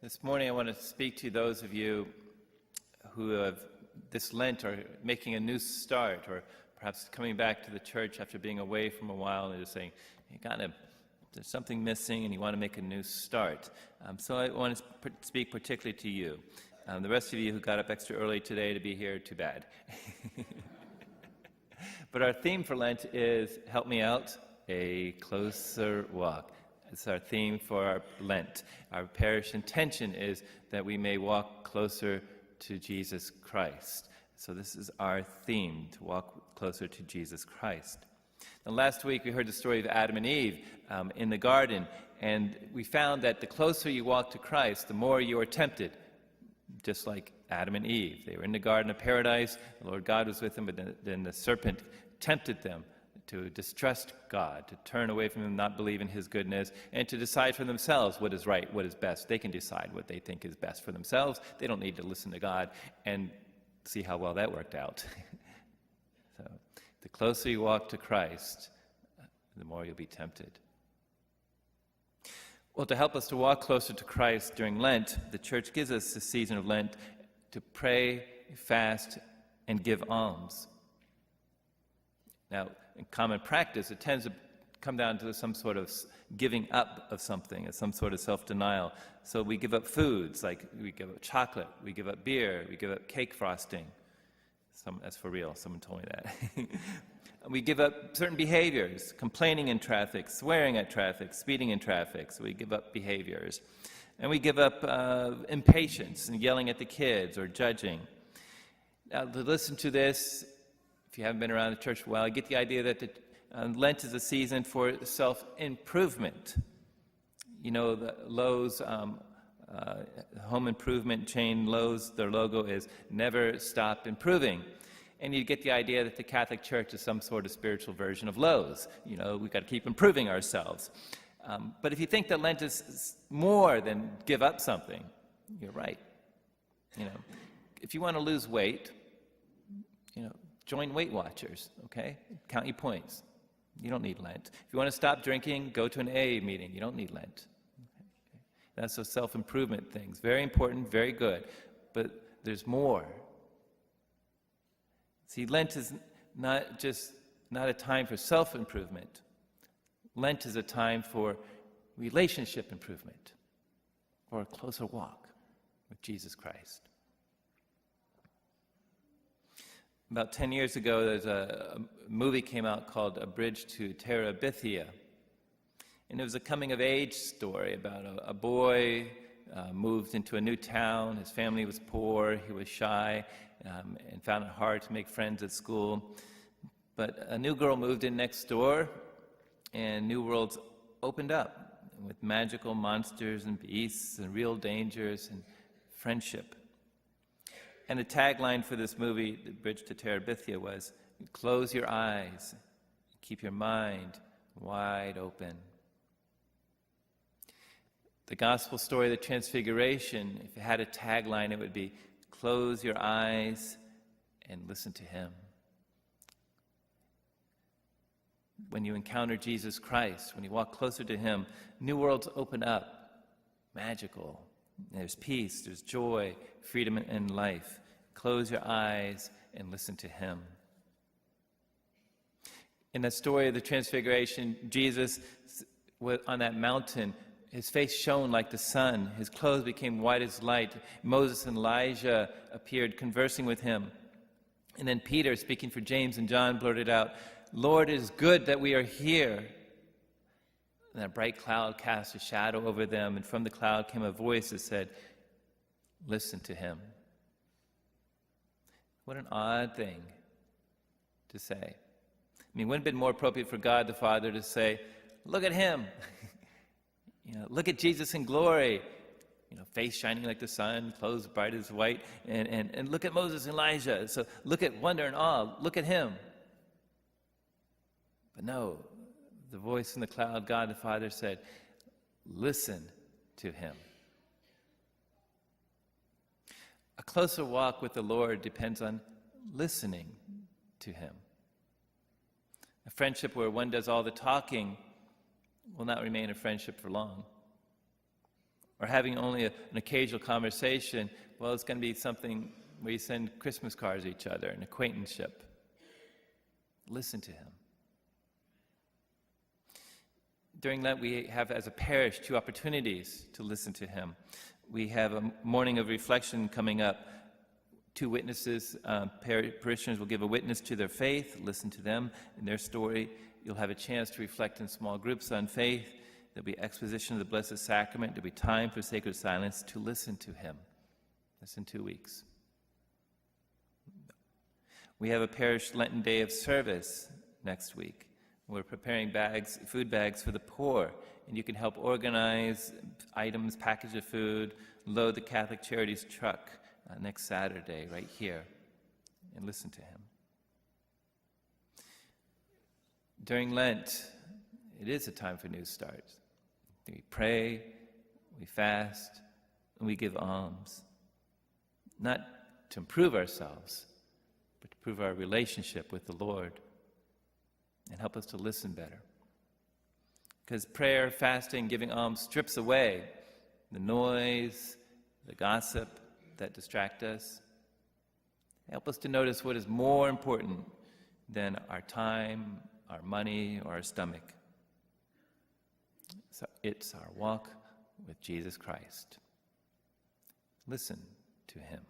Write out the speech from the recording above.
This morning I want to speak to those of you who have this Lent are making a new start, or perhaps coming back to the church after being away from a while and just saying, there's something missing and you want to make a new start. So I want to speak particularly to you. The rest of you who got up extra early today to be here, too bad. But our theme for Lent is, help me out, a closer walk. It's our theme for our Lent. Our parish intention is that we may walk closer to Jesus Christ. So this is our theme, to walk closer to Jesus Christ. Now, last week we heard the story of Adam and Eve in the garden, and we found that the closer you walk to Christ, the more you are tempted, just like Adam and Eve. They were in the Garden of Paradise, the Lord God was with them, but then the serpent tempted them to distrust God, to turn away from Him, not believe in His goodness, and to decide for themselves what is right, what is best. They can decide what they think is best for themselves. They don't need to listen to God, and see how well that worked out. So, the closer you walk to Christ, the more you'll be tempted. Well, to help us to walk closer to Christ during Lent, the Church gives us the season of Lent to pray, fast, and give alms. Now, in common practice, it tends to come down to some sort of giving up of something, some sort of self-denial. So we give up foods, like we give up chocolate, we give up beer, we give up cake frosting. That's for real, someone told me that. We give up certain behaviors, complaining in traffic, swearing at traffic, speeding in traffic. So we give up behaviors. And we give up impatience and yelling at the kids or judging. Now, to listen to this, if you haven't been around the church for a while, you get the idea that Lent is a season for self-improvement. You know, the Lowe's home improvement chain, Lowe's, their logo is never stop improving. And you get the idea that the Catholic Church is some sort of spiritual version of Lowe's. You know, we've got to keep improving ourselves. But if you think that Lent is more than give up something, you're right. You know, if you want to lose weight, join Weight Watchers, okay? Count your points. You don't need Lent. If you want to stop drinking, go to an AA meeting. You don't need Lent. Okay? That's a self-improvement things. Very important, very good. But there's more. See, Lent is not a time for self-improvement. Lent is a time for relationship improvement, for a closer walk with Jesus Christ. About 10 years ago, there's a movie came out called A Bridge to Terabithia. And it was a coming-of-age story about a boy moved into a new town. His family was poor, he was shy, and found it hard to make friends at school. But a new girl moved in next door, and new worlds opened up with magical monsters and beasts and real dangers and friendship. And the tagline for this movie, The Bridge to Terabithia, was, close your eyes, keep your mind wide open. The gospel story of the Transfiguration, if it had a tagline, it would be, close your eyes and listen to Him. When you encounter Jesus Christ, when you walk closer to Him, new worlds open up, magical. There's peace, there's joy, freedom, and life. Close your eyes and listen to Him. In the story of the Transfiguration, Jesus, on that mountain, His face shone like the sun. His clothes became white as light. Moses and Elijah appeared conversing with Him. And then Peter, speaking for James and John, blurted out, Lord, it is good that we are here. And a bright cloud cast a shadow over them, and from the cloud came a voice that said, listen to Him. What an odd thing to say. I mean, wouldn't it have been more appropriate for God the Father to say, look at Him. Look at Jesus in glory. Face shining like the sun, clothes bright as white, and look at Moses and Elijah. So look at wonder and awe. Look at Him. But no, the voice in the cloud, God the Father said, listen to Him. A closer walk with the Lord depends on listening to Him. A friendship where one does all the talking will not remain a friendship for long. Or having only an occasional conversation, well, it's going to be something where you send Christmas cards to each other, an acquaintanceship. Listen to him. During Lent, we have, as a parish, 2 opportunities to listen to him. We have a morning of reflection coming up. 2 witnesses, parishioners will give a witness to their faith, listen to them and their story. You'll have a chance to reflect in small groups on faith. There'll be exposition of the Blessed Sacrament. There'll be time for sacred silence to listen to him. That's in 2 weeks. We have a parish Lenten day of service next week. We're preparing food bags for the poor, and you can help organize items, package of food, load the Catholic Charities truck next Saturday right here, and listen to him. During Lent, it is a time for new starts. We pray, we fast, and we give alms. Not to improve ourselves, but to improve our relationship with the Lord and help us to listen better. Because prayer, fasting, giving alms strips away the noise, the gossip that distract us. Help us to notice what is more important than our time, our money, or our stomach. So it's our walk with Jesus Christ. Listen to him.